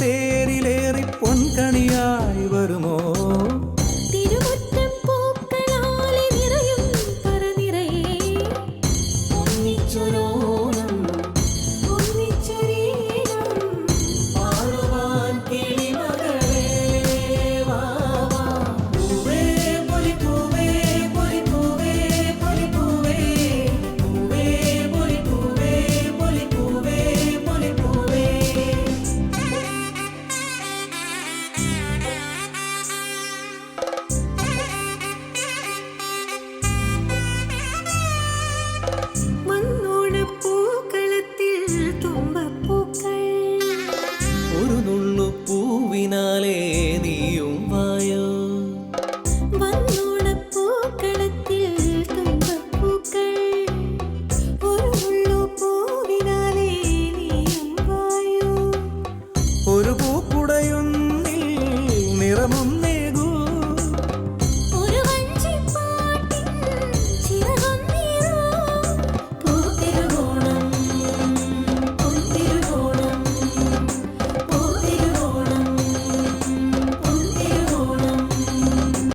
തേരിലേറി പൊൻകണിയായി വരുമോ? തിരുമുറ്റം പൂക്കളാലെ നിറയും പറനിറയെ ഒന്നിച്ചൊരോണം ഒന്നിച്ചൊരീണം പാടുവാൻ കിളിമകളേ വാ വാ. പൂവേ പൊലിപ്പൂവേ പൊലിപ്പൂവേ പൊലിപ്പൂവേ പൂവേ പൊലിപ്പൂവേ പൊലിപ്പൂവേ പൊലിപ്പൂവേ. മണ്ണോണപ്പൂക്കളത്തിൽ തുമ്പപ്പൂക്കൾ ഒരു നുള്ളു പൂവിനാലേ നീയും വായോ. മണ്ണോണപ്പൂക്കളത്തിൽ തുമ്പപ്പൂക്കൾ ഒരു മുള്ളു പൂവിനാലേ നീയും വായോ. ഒരു പൂക്കുടയുന്നിൽ നിറമുന്ന